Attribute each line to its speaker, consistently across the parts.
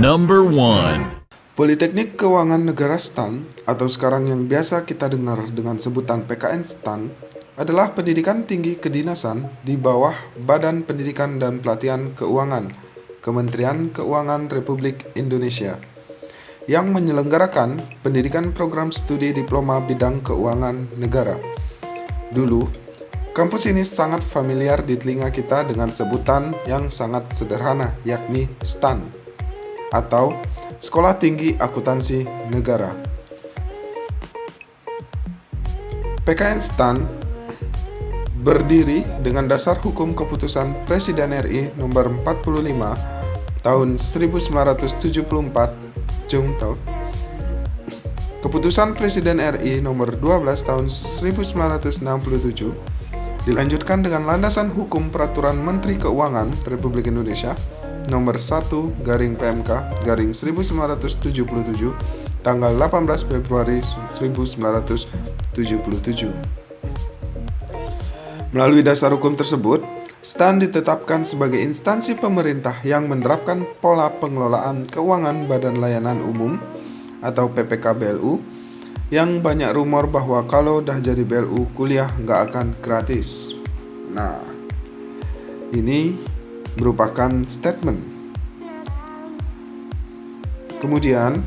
Speaker 1: Number 1.
Speaker 2: Politeknik Keuangan Negara STAN, atau sekarang yang biasa kita dengar dengan sebutan PKN STAN, adalah pendidikan tinggi kedinasan di bawah Badan Pendidikan dan Pelatihan Keuangan, Kementerian Keuangan Republik Indonesia, yang menyelenggarakan pendidikan program studi diploma bidang keuangan negara. Dulu, kampus ini sangat familiar di telinga kita dengan sebutan yang sangat sederhana, yakni STAN, atau Sekolah Tinggi Akuntansi Negara. PKN STAN berdiri dengan dasar hukum keputusan Presiden RI nomor 45 tahun 1974 Keputusan Presiden RI nomor 12 tahun 1967 dilanjutkan dengan landasan hukum Peraturan Menteri Keuangan Republik Indonesia nomor 1/PMK/1977 tanggal 18 Februari 1977. Melalui dasar hukum tersebut, STAN ditetapkan sebagai instansi pemerintah yang menerapkan pola pengelolaan keuangan Badan Layanan Umum atau PPK BLU, yang banyak rumor bahwa kalau udah jadi BLU kuliah nggak akan gratis. Nah, ini merupakan statement. Kemudian,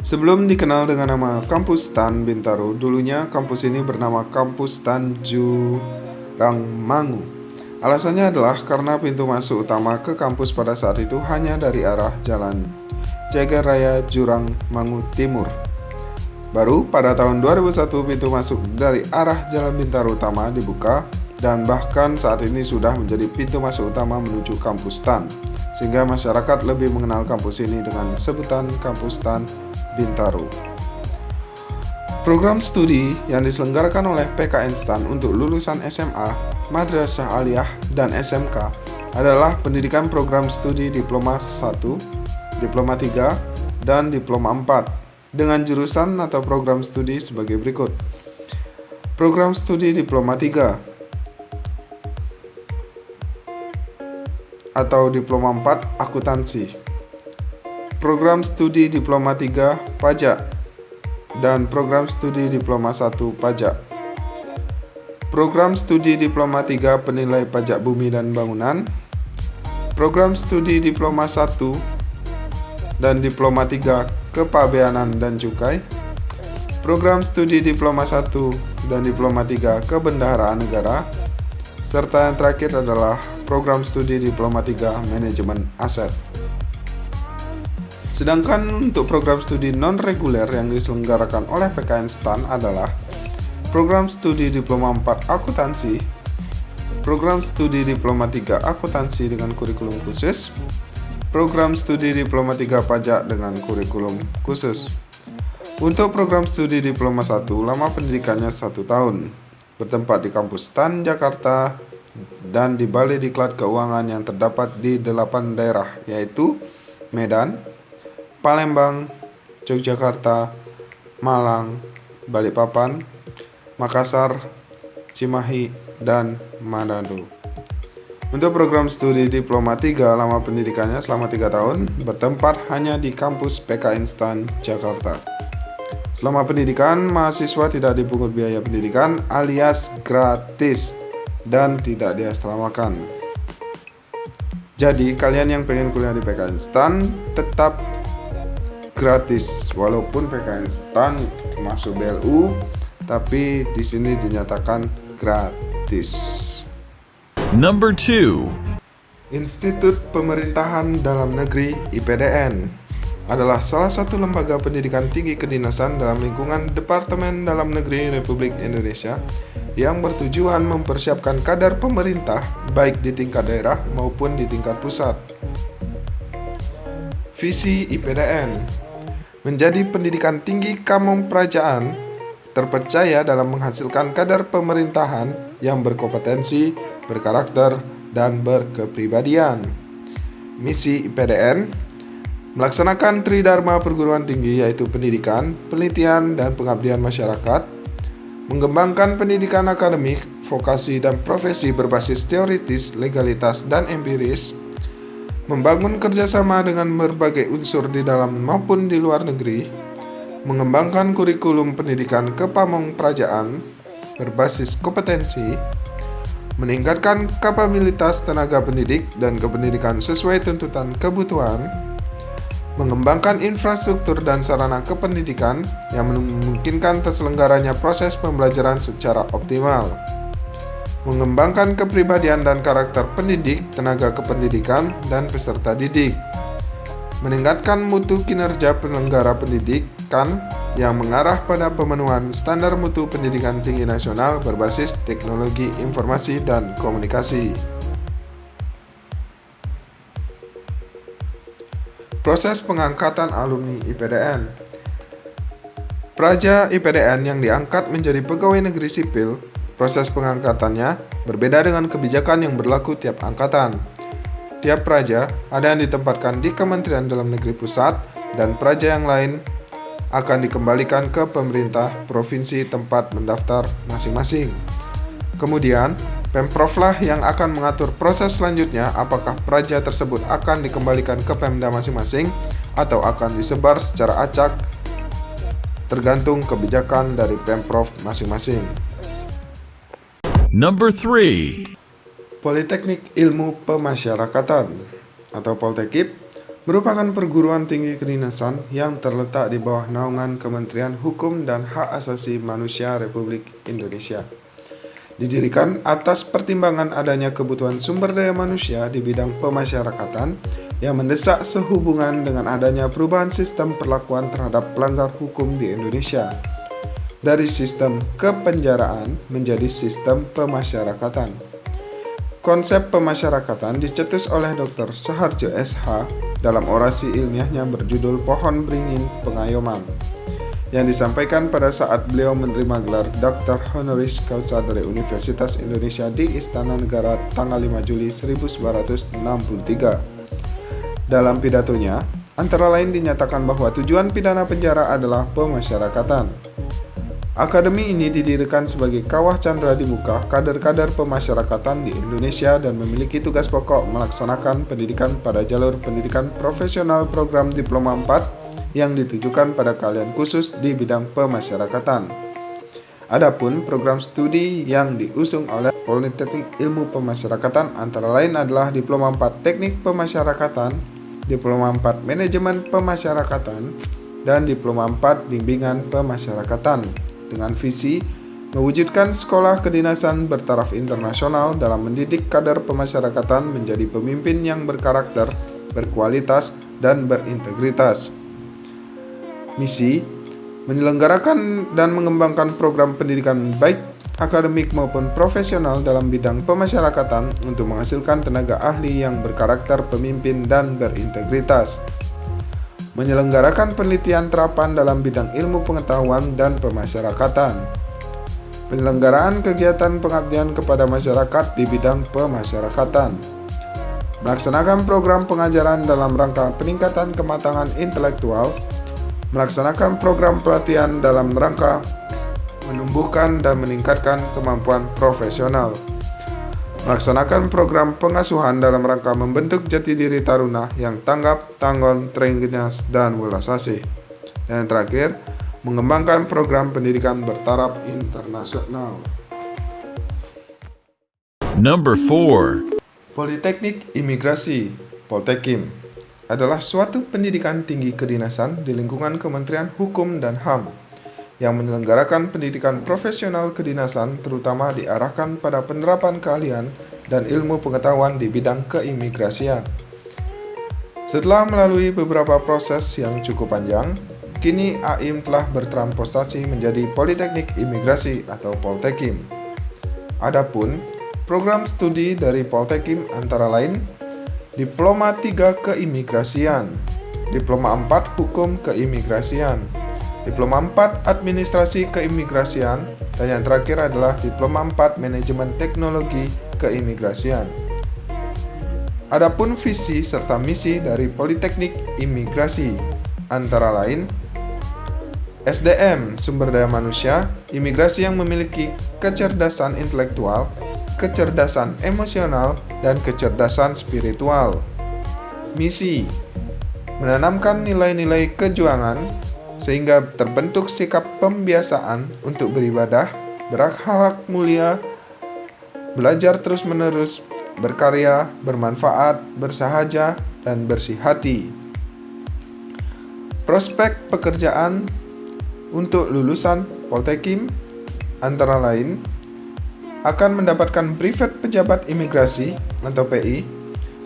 Speaker 2: sebelum dikenal dengan nama Kampus STAN Bintaro, dulunya kampus ini bernama Kampus STAN Jurangmangu. Alasannya adalah karena pintu masuk utama ke kampus pada saat itu hanya dari arah Jalan Jagaraya Jurangmangu Timur. Baru pada tahun 2001 pintu masuk dari arah Jalan Bintaro Utama dibuka, dan bahkan saat ini sudah menjadi pintu masuk utama menuju kampus STAN, sehingga masyarakat lebih mengenal kampus ini dengan sebutan Kampus STAN Bintaro. Program studi yang diselenggarakan oleh PKN STAN untuk lulusan SMA, Madrasah Aliyah, dan SMK adalah pendidikan program studi Diploma 1, Diploma 3, dan Diploma 4 dengan jurusan atau program studi sebagai berikut. Program studi Diploma 3 atau Diploma 4 Akuntansi, program studi Diploma 3 Pajak, dan program studi Diploma 1 Pajak. Program studi Diploma 3 Penilai Pajak Bumi dan Bangunan, program studi Diploma 1 dan Diploma 3 Kepabeanan dan Cukai, program studi Diploma 1 dan Diploma 3 Kebendaharaan Negara, serta yang terakhir adalah program studi Diploma 3 Manajemen Aset. Sedangkan untuk program studi non-reguler yang diselenggarakan oleh PKN STAN adalah program studi Diploma 4 Akuntansi, program studi Diploma 3 Akuntansi dengan kurikulum khusus, program studi Diploma 3 Pajak dengan kurikulum khusus. Untuk program studi Diploma 1, lama pendidikannya 1 tahun, bertempat di kampus STAN Jakarta dan di Balai Diklat Keuangan yang terdapat di 8 daerah, yaitu Medan, Palembang, Yogyakarta, Malang, Balikpapan, Makassar, Cimahi, dan Manado. Untuk program studi Diploma 3, lama pendidikannya selama 3 tahun, bertempat hanya di kampus PKN STAN Jakarta. Selama pendidikan, mahasiswa tidak dipungut biaya pendidikan alias gratis dan tidak diasramakan. Jadi kalian yang pengen kuliah di PKN STAN tetap gratis, walaupun PKN STAN termasuk BLU, tapi di sini dinyatakan gratis.
Speaker 1: Number 2.
Speaker 2: Institut Pemerintahan Dalam Negeri (IPDN) adalah salah satu lembaga pendidikan tinggi kedinasan dalam lingkungan Departemen Dalam Negeri Republik Indonesia yang bertujuan mempersiapkan kadar pemerintah baik di tingkat daerah maupun di tingkat pusat. Visi IPDN menjadi pendidikan tinggi kamomprajaan terpercaya dalam menghasilkan kadar pemerintahan yang berkompetensi, berkarakter, dan berkepribadian. Misi IPDN melaksanakan tridharma perguruan tinggi, yaitu pendidikan, penelitian, dan pengabdian masyarakat, mengembangkan pendidikan akademik, vokasi, dan profesi berbasis teoritis, legalitas, dan empiris, membangun kerjasama dengan berbagai unsur di dalam maupun di luar negeri, mengembangkan kurikulum pendidikan kepamongprajaan berbasis kompetensi, meningkatkan kapabilitas tenaga pendidik dan kependidikan sesuai tuntutan kebutuhan, mengembangkan infrastruktur dan sarana kependidikan yang memungkinkan terselenggaranya proses pembelajaran secara optimal, mengembangkan kepribadian dan karakter pendidik, tenaga kependidikan, dan peserta didik, meningkatkan mutu kinerja penyelenggara pendidikan yang mengarah pada pemenuhan standar mutu pendidikan tinggi nasional berbasis teknologi informasi dan komunikasi. Proses pengangkatan alumni IPDN. Praja IPDN yang diangkat menjadi pegawai negeri sipil, proses pengangkatannya berbeda dengan kebijakan yang berlaku tiap angkatan. Tiap praja ada yang ditempatkan di Kementerian Dalam Negeri Pusat dan praja yang lain akan dikembalikan ke pemerintah provinsi tempat mendaftar masing-masing. Kemudian, Pemprovlah yang akan mengatur proses selanjutnya apakah praja tersebut akan dikembalikan ke Pemda masing-masing atau akan disebar secara acak tergantung kebijakan dari Pemprov masing-masing.
Speaker 1: Number 3.
Speaker 2: Politeknik Ilmu Pemasyarakatan atau Poltekip merupakan perguruan tinggi kedinasan yang terletak di bawah naungan Kementerian Hukum dan Hak Asasi Manusia Republik Indonesia. Didirikan atas pertimbangan adanya kebutuhan sumber daya manusia di bidang pemasyarakatan yang mendesak sehubungan dengan adanya perubahan sistem perlakuan terhadap pelanggar hukum di Indonesia dari sistem kepenjaraan menjadi sistem pemasyarakatan. Konsep pemasyarakatan dicetus oleh Dr. Soeharjo SH dalam orasi ilmiahnya berjudul Pohon Beringin Pengayoman yang disampaikan pada saat beliau menerima gelar Dr. Honoris Causa dari Universitas Indonesia di Istana Negara tanggal 5 Juli 1963. Dalam pidatonya, antara lain dinyatakan bahwa tujuan pidana penjara adalah pemasyarakatan. Akademi ini didirikan sebagai kawah candra di muka kader-kader pemasyarakatan di Indonesia dan memiliki tugas pokok melaksanakan pendidikan pada jalur pendidikan profesional program Diploma 4 yang ditujukan pada keahlian khusus di bidang pemasyarakatan. Adapun program studi yang diusung oleh Politeknik Ilmu Pemasyarakatan antara lain adalah Diploma 4 Teknik Pemasyarakatan, Diploma 4 Manajemen Pemasyarakatan, dan Diploma 4 Bimbingan Pemasyarakatan dengan visi mewujudkan sekolah kedinasan bertaraf internasional dalam mendidik kader pemasyarakatan menjadi pemimpin yang berkarakter, berkualitas, dan berintegritas. Misi, menyelenggarakan dan mengembangkan program pendidikan baik akademik maupun profesional dalam bidang pemasyarakatan untuk menghasilkan tenaga ahli yang berkarakter pemimpin dan berintegritas. Menyelenggarakan penelitian terapan dalam bidang ilmu pengetahuan dan pemasyarakatan. Penyelenggaraan kegiatan pengabdian kepada masyarakat di bidang pemasyarakatan. Melaksanakan program pengajaran dalam rangka peningkatan kematangan intelektual. Melaksanakan program pelatihan dalam rangka menumbuhkan dan meningkatkan kemampuan profesional. Melaksanakan program pengasuhan dalam rangka membentuk jati diri taruna yang tanggap, tanggon, teringinas, dan welas asih. Dan yang terakhir, mengembangkan program pendidikan bertaraf internasional.
Speaker 1: Number 4.
Speaker 2: Politeknik Imigrasi Poltekim adalah suatu pendidikan tinggi kedinasan di lingkungan Kementerian Hukum dan HAM yang menyelenggarakan pendidikan profesional kedinasan terutama diarahkan pada penerapan keahlian dan ilmu pengetahuan di bidang keimigrasian. Setelah melalui beberapa proses yang cukup panjang, kini AIM telah bertransformasi menjadi Politeknik Imigrasi atau Poltekim. Adapun program studi dari Poltekim antara lain Diploma 3 Keimigrasian, Diploma 4 Hukum Keimigrasian, Diploma 4 Administrasi Keimigrasian, dan yang terakhir adalah Diploma 4 Manajemen Teknologi Keimigrasian. Adapun visi serta misi dari Politeknik Imigrasi antara lain SDM, sumber daya manusia, imigrasi yang memiliki kecerdasan intelektual, kecerdasan emosional, dan kecerdasan spiritual. Misi: menanamkan nilai-nilai kejuangan sehingga terbentuk sikap pembiasaan untuk beribadah, berakhlak mulia, belajar terus-menerus, berkarya, bermanfaat, bersahaja, dan bersih hati. Prospek pekerjaan untuk lulusan Poltekim antara lain akan mendapatkan privat pejabat imigrasi atau PI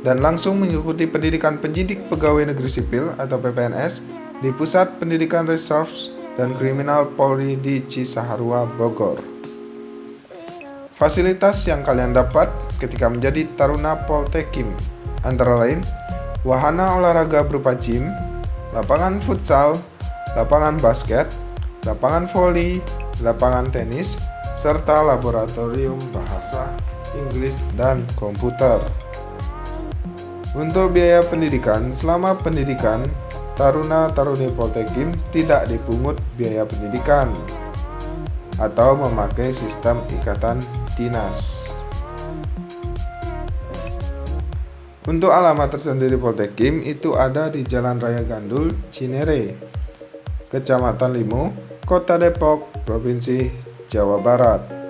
Speaker 2: dan langsung mengikuti pendidikan penyidik pegawai negeri sipil atau PPNS di Pusat Pendidikan Reserve dan Kriminal Polri di Cisaharua, Bogor. Fasilitas yang kalian dapat ketika menjadi taruna Poltekim antara lain wahana olahraga berupa gym, lapangan futsal, lapangan basket, lapangan voli, lapangan tenis, serta laboratorium bahasa Inggris dan komputer. Untuk biaya pendidikan, selama pendidikan, taruna-taruni Poltekim tidak dipungut biaya pendidikan atau memakai sistem ikatan dinas. Untuk alamat tersendiri Poltekim itu ada di Jalan Raya Gandul, Cinere, Kecamatan Limo, Kota Depok, Provinsi Jawa Barat.